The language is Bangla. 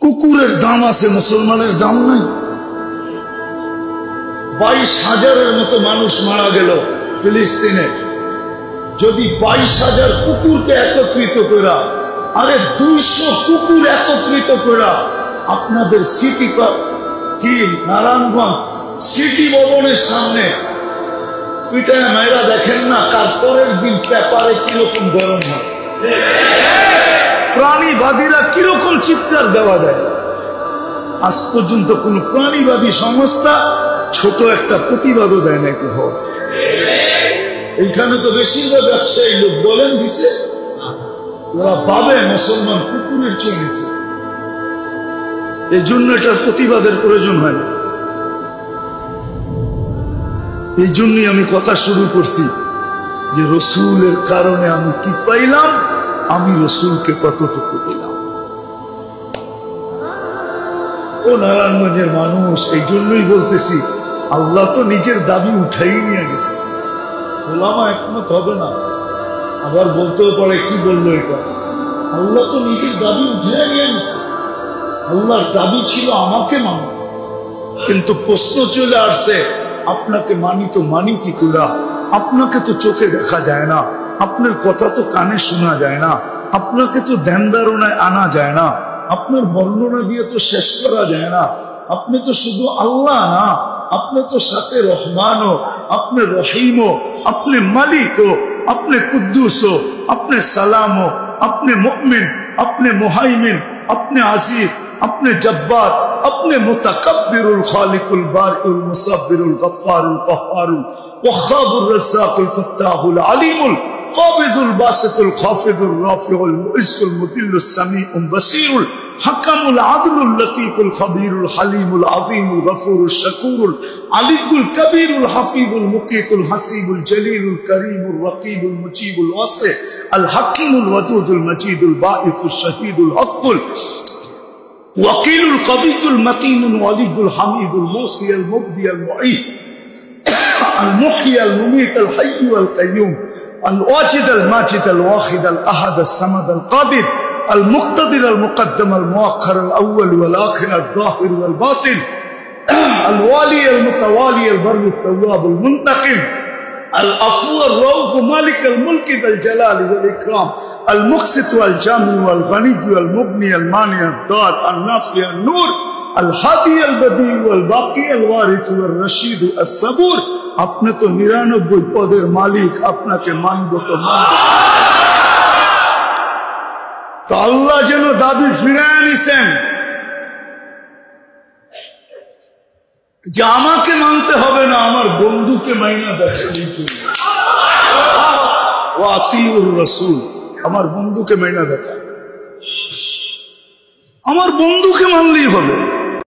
কুকুরের দাম আছে, মুসলমানের দাম নাই। 22,000-এর মতো মানুষ মারা গেল ফিলিস্তিনে। যদি 22,000 কুকুরকে একত্রিত করা, আরে 200 কুকুর একত্রিত করা আপনাদের সিটি কি নারায়ণগঞ্জ সিটি ভবনের সামনে পিটায় মেয়েরা দেখেন না, তারপরের দিন পেপারে কিরকম গরম হয়, প্রাণীবাদীরা কিরকম চিৎকার দেওয়া দেয়। আজ পর্যন্ত কোন প্রাণীবাদী সংস্থা ছোট একটা প্রতিবাদও দেয় না কোথাও। এইখানে তো বেশিরভাগ ব্যবসায়ী লোক বলেন দিছে, ওরা ভাবে মুসলমান কুকুরের চলেছে, এই জন্য এটার প্রতিবাদের প্রয়োজন হয় না। এই জন্যই আমি কথা শুরু করছি যে রসুলের কারণে আমি কি পাইলাম, আমি রসুলকে কতটুকু দিলাম। ও নারায়ণগঞ্জের মানুষ, এই জন্যই বলতেছি আল্লাহ তো নিজের দাবি উঠাই নিয়ে গেছে, ওলামা একমত হবে না। আবার বলতেও পারে কি বললো এটা, আল্লাহ তো নিজের দাবি উঠাই নিয়ে গেছে। আল্লাহর দাবি ছিল আমাকে মানো, কিন্তু প্রশ্ন চলে আসছে আপনাকে মানি তো মানি কি করে? আপনাকে তো চোখে দেখা যায় না, আপনার কথা তো কানে শোনা যায় না, আপনাকে তো ধ্যান ধারণায় আনা যায় না, আপনার বর্ণনা দিয়ে তো শেষ করা যায় না। আপনি তো শুধু আল্লাহ না, আপনি তো সাথে রহমানও, আপনি রহিমও, আপনি মালিকও, আপনি কুদ্দুসও, আপনি সালামও, আপনি মুমিন, আপনি মুহাইমিন, अपने अजीज, अपने जब्बार, अपने मुतकब्बिरुल खालिकुल बारिउल मुसब्बिरुल गफ्फारुल क़ह्हारुल वख्खाबुर रज़्ज़ाकुल फ़त्ताहुल अलीमुल क़ाबिदुल बासितुल ख़ाफ़िदुल राफ़िउल मुइज़्ज़ुल मुदिल्लुस समीउल बसीरुल हक़मुल अदलुल लतीफ़ुल ख़बीरुल हलीमुल अज़ीमुल गफ़ूरुल शकूरुल अलीयुल कबीरुल हफ़ीज़ुल मुक़ीतुल हसीबुल जलीलुल करीमुल रक़ीबुल मुजीबुल वासिअ अल हकीमुल वदूदुल मजीदुल बाइसुल शहीदुल हक़्क़ुल वकीलुल कवीयुल मतीनुल वलीयुल हमीदुल मूसियल मुब्दियल मुईद अल मुहयिल मुमीत अल हय्यु अल क़य्यूम अल वाजिद अल माजिद अल वाहिद अल अहद अल समद अल क़ादिर अल मुक़्तदिर अल मुक़द्दम अल मुअख्खर अल अव्वल वल आखिर अल ज़ाहिर वल बातिन अल वाली अल मुतवाली अल बर्र अल तव्वाब अल मुंतक़िम अल अफ़ू अल रऊफ़ मालिक अल मुल्क अल जलाल वल इकराम अल मुक़सित अल जामी अल गनी अल मुग़नी अल मानि अल दार अल नाफ़ि अल नूर अल हादी अल बदी अल बाक़ी अल वारिस अल रशीद अल सबूर। আপনি তো 99 পদের মালিক, আপনাকে মানব তো মানব। তো আল্লাহ যেন দাবি ফিরিয়ে নিছেন যে আমাকে মানতে হবে না, আমার বন্ধুকে মাইনা দেখেন, ওয়া আতিউর রাসূল, আমার বন্ধুকে মাইনা দেখেন, আমার বন্ধুকে মানলেই হবে।